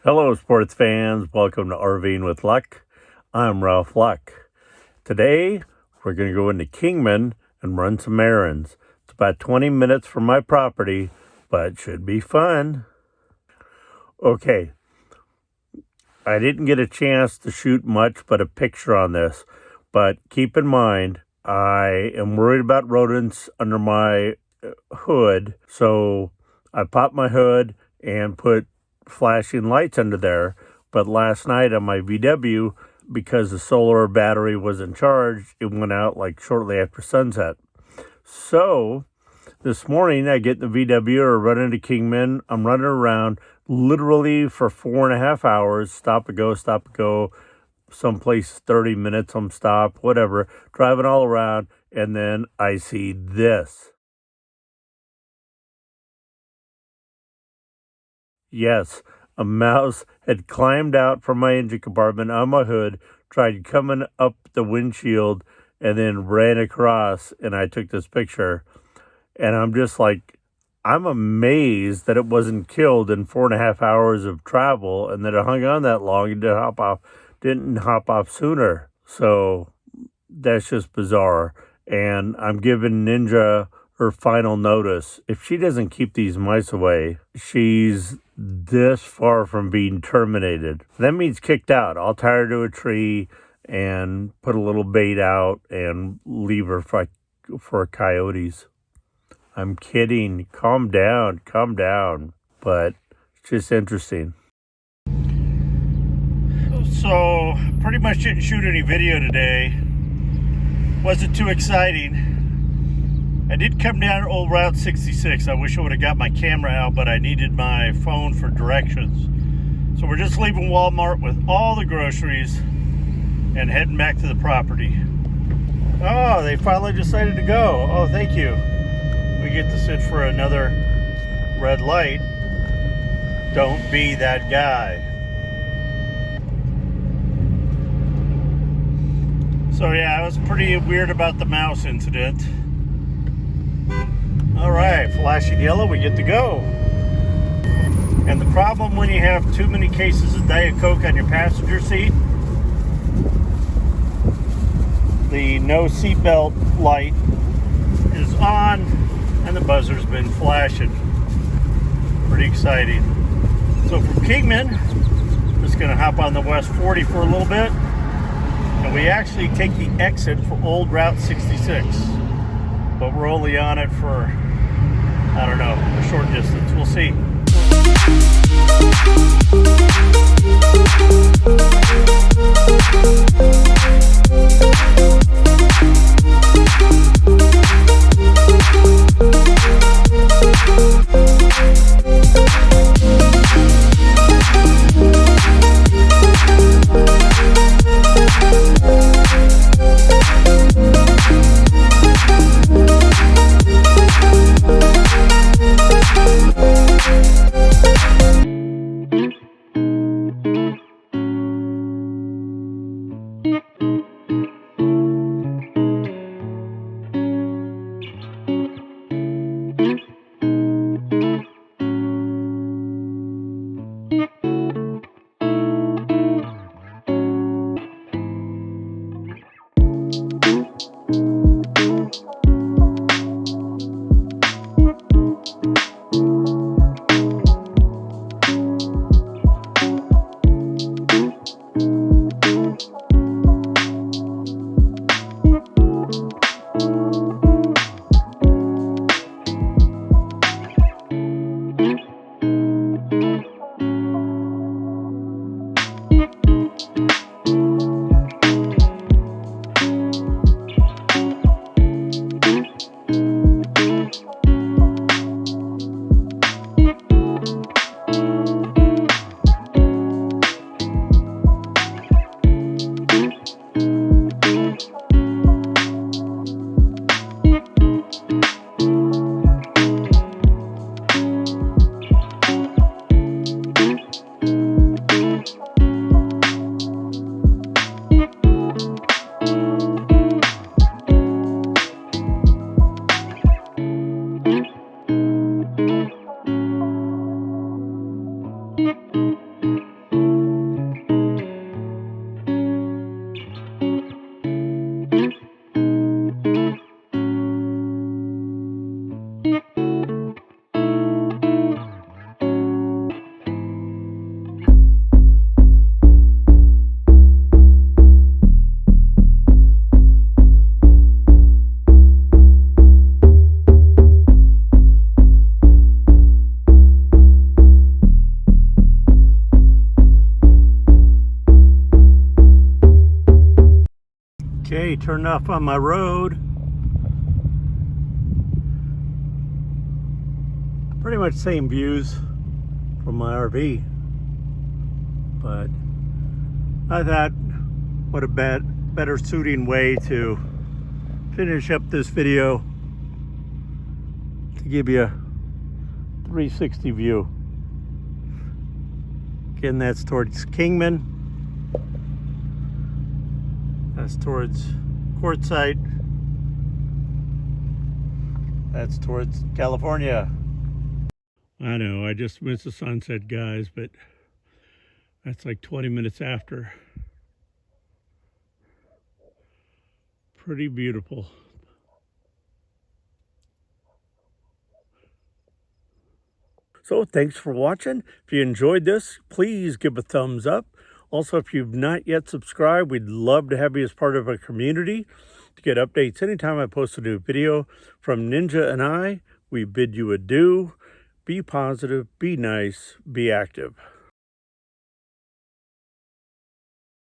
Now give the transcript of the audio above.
Hello, sports fans. Welcome to RVing with Luck. I'm Ralph Luck. Today, we're going to go into Kingman and run some errands. It's about 20 minutes from my property, but it should be fun. Okay, I didn't get a chance to shoot much but a picture on this, but keep in mind, I am worried about rodents under my hood, so I popped my hood and put flashing lights under there. But last night on my VW, because the solar battery wasn't charged, it went out like shortly after sunset. So this morning I get in the VW or run into Kingman. I'm running around literally for 4.5 hours, stop and go, someplace 30 minutes, I'm stopped, whatever, driving all around, and then I see this. Yes, a mouse had climbed out from my engine compartment on my hood, tried coming up the windshield, and then ran across, and I took this picture. And I'm just like, I'm amazed that it wasn't killed in 4.5 hours of travel and that it hung on that long and didn't hop off sooner. So that's just bizarre. And I'm giving Ninja her final notice. If she doesn't keep these mice away, she's this far from being terminated. That means kicked out. I'll tie her to a tree and put a little bait out and leave her for coyotes. I'm kidding. Calm down. But it's just interesting. So, pretty much didn't shoot any video today. Wasn't too exciting. I did come down old Route 66. I wish I would have got my camera out, but I needed my phone for directions. So we're just leaving Walmart with all the groceries and heading back to the property. Oh, they finally decided to go. Oh, thank you. We get to sit for another red light. Don't be that guy. So yeah, I was pretty weird about the mouse incident. All right, flashing yellow, we get to go. And the problem when you have too many cases of Diet Coke on your passenger seat, the no seatbelt light is on and the buzzer's been flashing. Pretty exciting. So from Kingman, I'm just gonna hop on the West 40 for a little bit. And we actually take the exit for old Route 66. But we're only on it for, I don't know, a short distance. We'll see. turned off on my road. Pretty much same views from my RV. But I thought, what a better suiting way to finish up this video, to give you a 360 view. Again, that's towards Kingman. That's towards Quartzsite. That's towards California. I know, I just missed the sunset, guys, but that's like 20 minutes after. Pretty beautiful. So thanks for watching. If you enjoyed this, please give a thumbs up. Also, if you've not yet subscribed, we'd love to have you as part of our community to get updates anytime I post a new video. From Ninja and I, we bid you adieu. Be positive, be nice, be active.